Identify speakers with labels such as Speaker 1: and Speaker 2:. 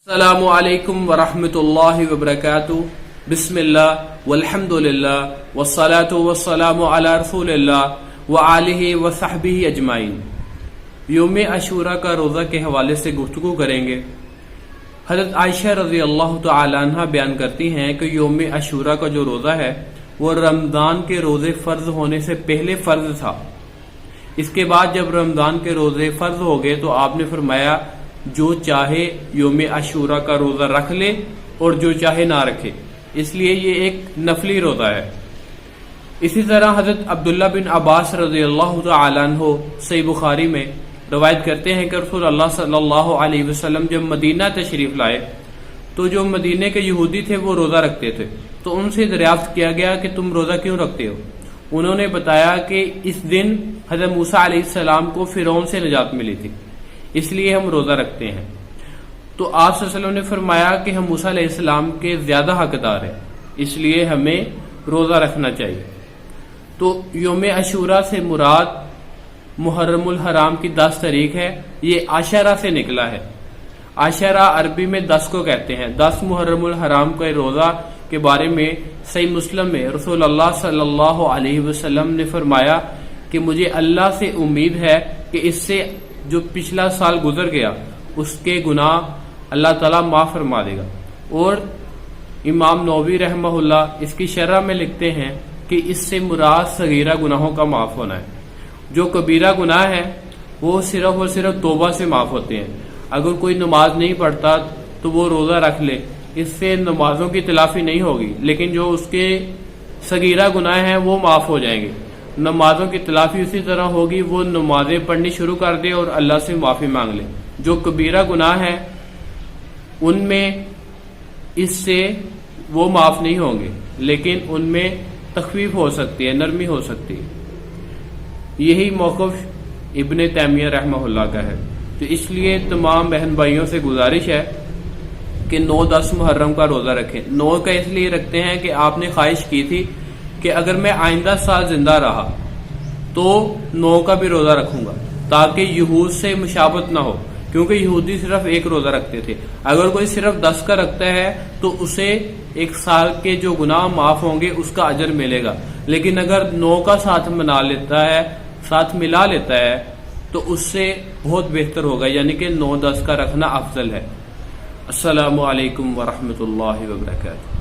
Speaker 1: السلام علیکم ورحمۃ اللہ وبرکاتہ۔ بسم اللہ والحمد للہ والصلاة والسلام علی رسول اللہ وآلہ وصحبہ اجمعین۔ یوم عاشورہ کا روزہ کے حوالے سے گفتگو کریں گے۔ حضرت عائشہ رضی اللہ تعالی عنہ بیان کرتی ہیں کہ یوم عاشورہ کا جو روزہ ہے وہ رمضان کے روزے فرض ہونے سے پہلے فرض تھا۔ اس کے بعد جب رمضان کے روزے فرض ہو گئے تو آپ نے فرمایا جو چاہے یوم عاشورہ کا روزہ رکھ لے اور جو چاہے نہ رکھے، اس لیے یہ ایک نفلی روزہ ہے۔ اسی طرح حضرت عبداللہ بن عباس رضی اللہ تعالی عنہ صحیح بخاری میں روایت کرتے ہیں کہ رسول اللہ صلی اللہ علیہ وسلم جب مدینہ تشریف لائے تو جو مدینے کے یہودی تھے وہ روزہ رکھتے تھے، تو ان سے دریافت کیا گیا کہ تم روزہ کیوں رکھتے ہو؟ انہوں نے بتایا کہ اس دن حضرت موسیٰ علیہ السلام کو فرعون سے نجات ملی تھی، اس لیے ہم روزہ رکھتے ہیں۔ تو آپ صلی اللہ علیہ وسلم نے فرمایا کہ ہم موسیٰ علیہ السلام کے زیادہ حقدار ہیں، اس لیے ہمیں روزہ رکھنا چاہیے۔ تو یوم عاشورہ سے مراد محرم الحرام کی 10 تاریخ ہے، یہ عاشورہ سے نکلا ہے۔ عاشورہ عربی میں 10 کو کہتے ہیں۔ 10 محرم الحرام کے روزہ کے بارے میں صحیح مسلم میں رسول اللہ صلی اللہ علیہ وسلم نے فرمایا کہ مجھے اللہ سے امید ہے کہ اس سے جو پچھلا سال گزر گیا اس کے گناہ اللہ تعالیٰ معاف فرما دے گا۔ اور امام نووی رحمہ اللہ اس کی شرح میں لکھتے ہیں کہ اس سے مراد صغیرہ گناہوں کا معاف ہونا ہے۔ جو کبیرہ گناہ ہے وہ صرف اور صرف توبہ سے معاف ہوتے ہیں۔ اگر کوئی نماز نہیں پڑھتا تو وہ روزہ رکھ لے، اس سے نمازوں کی تلافی نہیں ہوگی، لیکن جو اس کے صغیرہ گناہ ہیں وہ معاف ہو جائیں گے۔ نمازوں کی تلافی اسی طرح ہوگی، وہ نمازیں پڑھنی شروع کر دے اور اللہ سے معافی مانگ لے۔ جو کبیرہ گناہ ہیں ان میں اس سے وہ معاف نہیں ہوں گے، لیکن ان میں تخفیف ہو سکتی ہے، نرمی ہو سکتی ہے۔ یہی موقف ابن تیمیہ رحمہ اللہ کا ہے۔ تو اس لیے تمام بہن بھائیوں سے گزارش ہے کہ 9-10 محرم کا روزہ رکھیں۔ 9 کا اس لیے رکھتے ہیں کہ آپ نے خواہش کی تھی کہ اگر میں آئندہ سال زندہ رہا تو 9 کا بھی روزہ رکھوں گا، تاکہ یہود سے مشابہت نہ ہو، کیونکہ یہودی صرف ایک روزہ رکھتے تھے۔ اگر کوئی صرف 10 کا رکھتا ہے تو اسے ایک سال کے جو گناہ معاف ہوں گے اس کا اجر ملے گا، لیکن اگر 9 کا ساتھ ملا لیتا ہے تو اس سے بہت بہتر ہوگا، یعنی کہ 9-10 کا رکھنا افضل ہے۔ السلام علیکم ورحمۃ اللہ وبرکاتہ۔